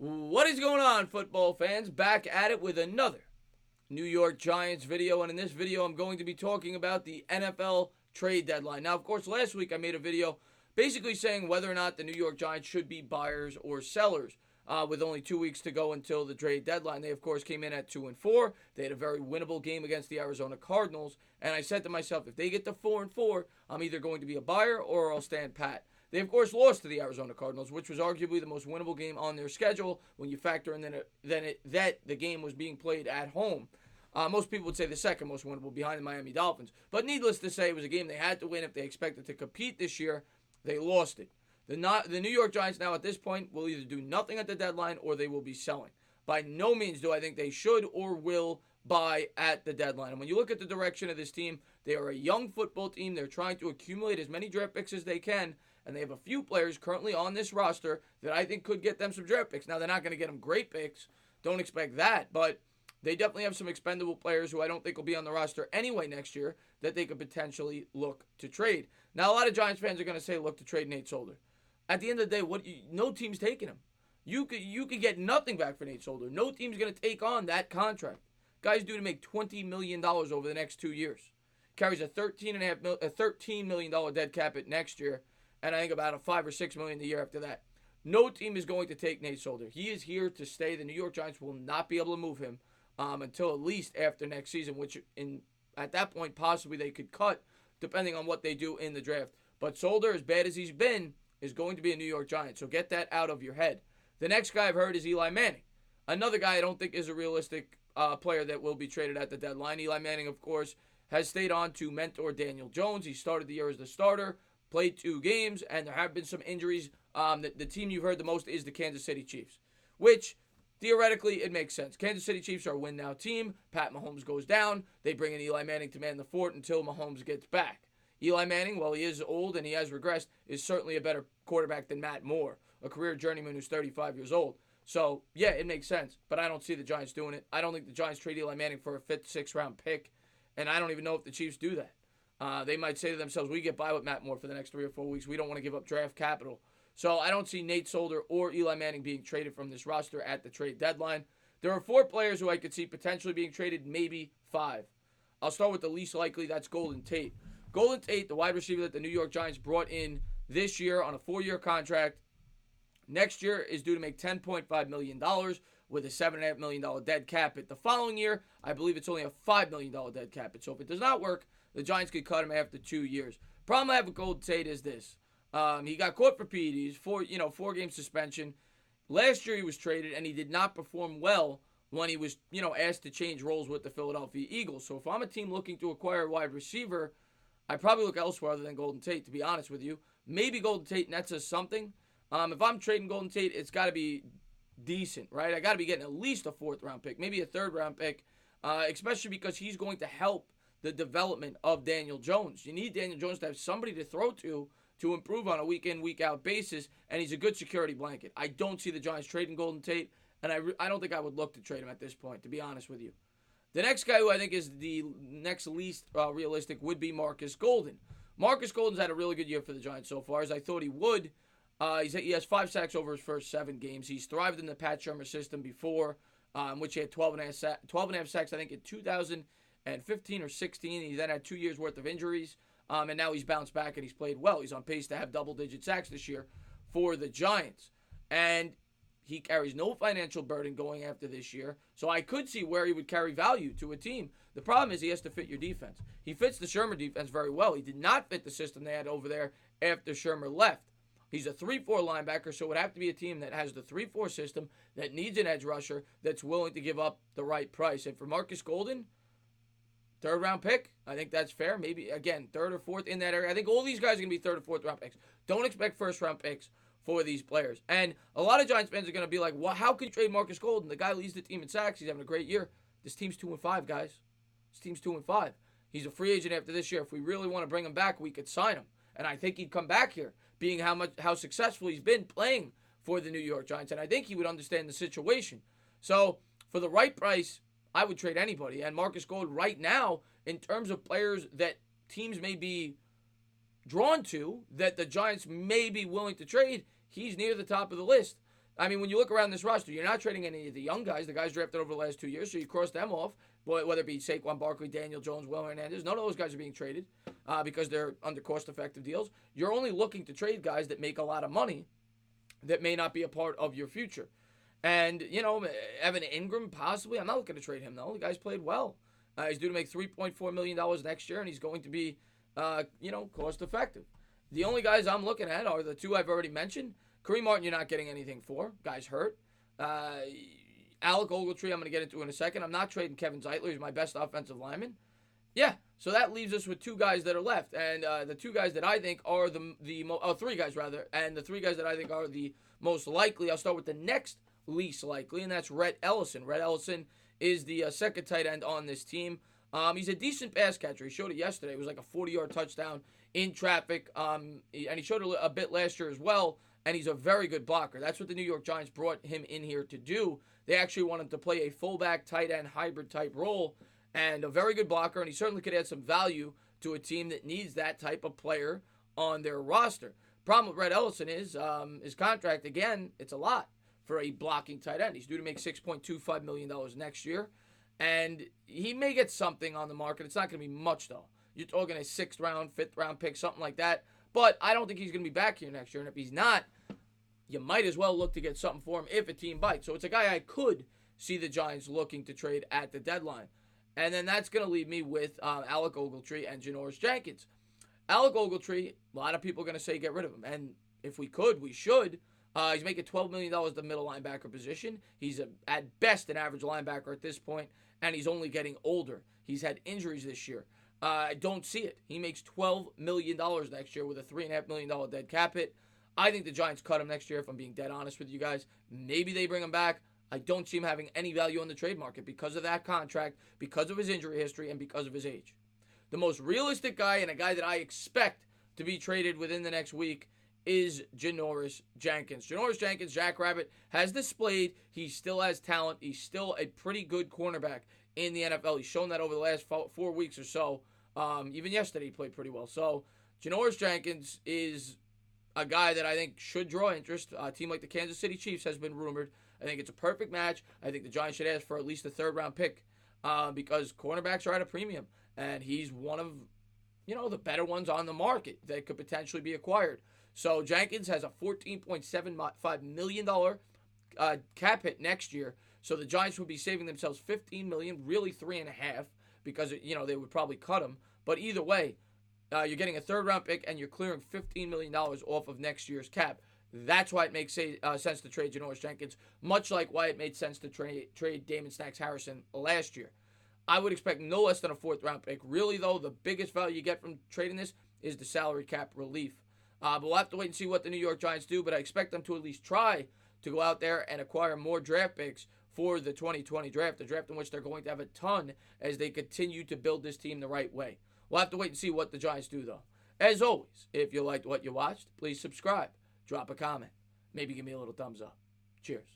What is going on, football fans? Back at it with another New York Giants video, and in this video I'm going to be talking about the NFL trade deadline. Now, of course, last week I made a video basically saying whether or not the New York Giants should be buyers or sellers. With only 2 weeks to go until the trade deadline. They, of course, came in at 2-4. They had a very winnable game against the Arizona Cardinals, and I said to myself, if they get to 4-4, I'm either going to be a buyer or I'll stand pat. They, of course, lost to the Arizona Cardinals, which was arguably the most winnable game on their schedule when you factor in that the game was being played at home. Most people would say the second most winnable behind the Miami Dolphins. But needless to say, it was a game they had to win if they expected to compete this year. They lost it. The New York Giants now at this point will either do nothing at the deadline or they will be selling. By no means do I think they should or will buy at the deadline. And when you look at the direction of this team, they are a young football team. They're trying to accumulate as many draft picks as they can. And they have a few players currently on this roster that I think could get them some draft picks. Now, they're not going to get them great picks. Don't expect that. But they definitely have some expendable players who I don't think will be on the roster anyway next year that they could potentially look to trade. Now, a lot of Giants fans are going to say, look to trade Nate Solder. At the end of the day, no team's taking him. You could get nothing back for Nate Solder. No team's going to take on that contract. Guy's due to make $20 million over the next 2 years. Carries a $13 million dead cap at next year, and I think about a $5 or $6 million the year after that. No team is going to take Nate Solder. He is here to stay. The New York Giants will not be able to move him until at least after next season, which at that point possibly they could cut depending on what they do in the draft. But Solder, as bad as he's been, is going to be a New York Giant. So get that out of your head. The next guy I've heard is Eli Manning. Another guy I don't think is a realistic player that will be traded at the deadline. Eli Manning, of course, has stayed on to mentor Daniel Jones. He started the year as the starter, played 2 games, and there have been some injuries. The team you've heard the most is the Kansas City Chiefs, which theoretically it makes sense. Kansas City Chiefs are a win-now team. Pat Mahomes goes down. They bring in Eli Manning to man the fort until Mahomes gets back. Eli Manning, while he is old and he has regressed, is certainly a better quarterback than Matt Moore, a career journeyman who's 35 years old. So, yeah, it makes sense, but I don't see the Giants doing it. I don't think the Giants trade Eli Manning for a 5th, 6th round pick, and I don't even know if the Chiefs do that. They might say to themselves, we get by with Matt Moore for the next 3 or 4 weeks. We don't want to give up draft capital. So I don't see Nate Solder or Eli Manning being traded from this roster at the trade deadline. There are 4 players who I could see potentially being traded, maybe 5. I'll start with the least likely. That's Golden Tate. Golden Tate, the wide receiver that the New York Giants brought in this year on a 4-year contract, next year is due to make $10.5 million with a $7.5 million dead cap hit. The following year, I believe it's only a $5 million dead cap hit. So if it does not work, the Giants could cut him after 2 years. Problem I have with Golden Tate is this. He got caught for PEDs, 4-game suspension. Last year he was traded, and he did not perform well when he was, asked to change roles with the Philadelphia Eagles. So if I'm a team looking to acquire a wide receiver, I probably look elsewhere other than Golden Tate, to be honest with you. Maybe Golden Tate nets us something. If I'm trading Golden Tate, it's got to be decent, right? I got to be getting at least a 4th round pick, maybe a 3rd round pick, especially because he's going to help the development of Daniel Jones. You need Daniel Jones to have somebody to throw to improve on a week-in, week-out basis, and he's a good security blanket. I don't see the Giants trading Golden Tate, and I don't think I would look to trade him at this point, to be honest with you. The next guy who I think is the next least realistic would be Markus Golden. Markus Golden's had a really good year for the Giants so far, as I thought he would. He has 5 sacks over his first 7 games. He's thrived in the Pat Shurmur system before, which he had 12 and a half sacks, I think, in 2015 or 16. He then had 2 years' worth of injuries, and now he's bounced back and he's played well. He's on pace to have double-digit sacks this year for the Giants. And he carries no financial burden going after this year, so I could see where he would carry value to a team. The problem is he has to fit your defense. He fits the Shurmur defense very well. He did not fit the system they had over there after Shurmur left. He's a 3-4 linebacker, so it would have to be a team that has the 3-4 system, that needs an edge rusher, that's willing to give up the right price. And for Markus Golden, 3rd round pick, I think that's fair. Maybe, again, 3rd or 4th in that area. I think all these guys are going to be 3rd or 4th round picks. Don't expect 1st round picks for these players. And a lot of Giants fans are going to be like, well, how can you trade Markus Golden? The guy leads the team in sacks. He's having a great year. This team's 2-5, guys. This team's 2-5. He's a free agent after this year. If we really want to bring him back, we could sign him. And I think he'd come back here, being how successful he's been playing for the New York Giants. And I think he would understand the situation. So for the right price, I would trade anybody. And Markus Golden right now, in terms of players that teams may be drawn to, that the Giants may be willing to trade, he's near the top of the list. I mean, when you look around this roster, you're not trading any of the young guys, the guys drafted over the last 2 years, so you cross them off, whether it be Saquon Barkley, Daniel Jones, Will Hernandez. None of those guys are being traded because they're under cost-effective deals. You're only looking to trade guys that make a lot of money that may not be a part of your future. And, Evan Ingram, possibly. I'm not looking to trade him, though. The guy's played well. He's due to make $3.4 million next year, and he's going to be, cost-effective. The only guys I'm looking at are the two I've already mentioned. Kareem Martin, you're not getting anything for. Guy's hurt. Alec Ogletree, I'm going to get into in a second. I'm not trading Kevin Zeitler. He's my best offensive lineman. Yeah, so that leaves us with two guys that are left. And the two guys that I think are three guys, rather. And the three guys that I think are the most likely, I'll start with the next least likely, and that's Rhett Ellison. Rhett Ellison is the second tight end on this team. He's a decent pass catcher. He showed it yesterday. It was like a 40-yard touchdown in traffic. And he showed it a bit last year as well. And he's a very good blocker. That's what the New York Giants brought him in here to do. They actually want him to play a fullback, tight end, hybrid type role. And a very good blocker. And he certainly could add some value to a team that needs that type of player on their roster. Problem with Rhett Ellison is his contract, again, it's a lot for a blocking tight end. He's due to make $6.25 million next year. And he may get something on the market. It's not going to be much, though. You're talking a 6th round, 5th round pick, something like that. But I don't think he's going to be back here next year. And if he's not, you might as well look to get something for him if a team bites. So it's a guy I could see the Giants looking to trade at the deadline. And then that's going to leave me with Alec Ogletree and Janoris Jenkins. Alec Ogletree, a lot of people are going to say get rid of him. And if we could, we should. He's making $12 million at the middle linebacker position. He's at best an average linebacker at this point. And he's only getting older. He's had injuries this year. I don't see it. He makes $12 million next year with a $3.5 million dead cap hit. I think the Giants cut him next year, if I'm being dead honest with you guys. Maybe they bring him back. I don't see him having any value on the trade market because of that contract, because of his injury history, and because of his age. The most realistic guy and a guy that I expect to be traded within the next week is Janoris Jenkins. Janoris Jenkins, Jackrabbit, has displayed he still has talent. He's still a pretty good cornerback in the NFL. He's shown that over the last 4 weeks or so. Even yesterday he played pretty well. So Janoris Jenkins is a guy that I think should draw interest. A team like the Kansas City Chiefs has been rumored. I think it's a perfect match. I think the Giants should ask for at least a 3rd-round pick because cornerbacks are at a premium. And he's one of, the better ones on the market that could potentially be acquired. So Jenkins has a $14.75 million cap hit next year. So the Giants would be saving themselves $15 million, really $3.5 million, because they would probably cut him. But either way, you're getting a 3rd-round pick and you're clearing $15 million off of next year's cap. That's why it makes sense to trade Janoris Jenkins, much like why it made sense to trade Damon Snacks Harrison last year. I would expect no less than a 4th-round pick. Really, though, the biggest value you get from trading this is the salary cap relief. But we'll have to wait and see what the New York Giants do, but I expect them to at least try to go out there and acquire more draft picks for the 2020 draft, the draft in which they're going to have a ton as they continue to build this team the right way. We'll have to wait and see what the Giants do, though. As always, if you liked what you watched, please subscribe, drop a comment, maybe give me a little thumbs up. Cheers.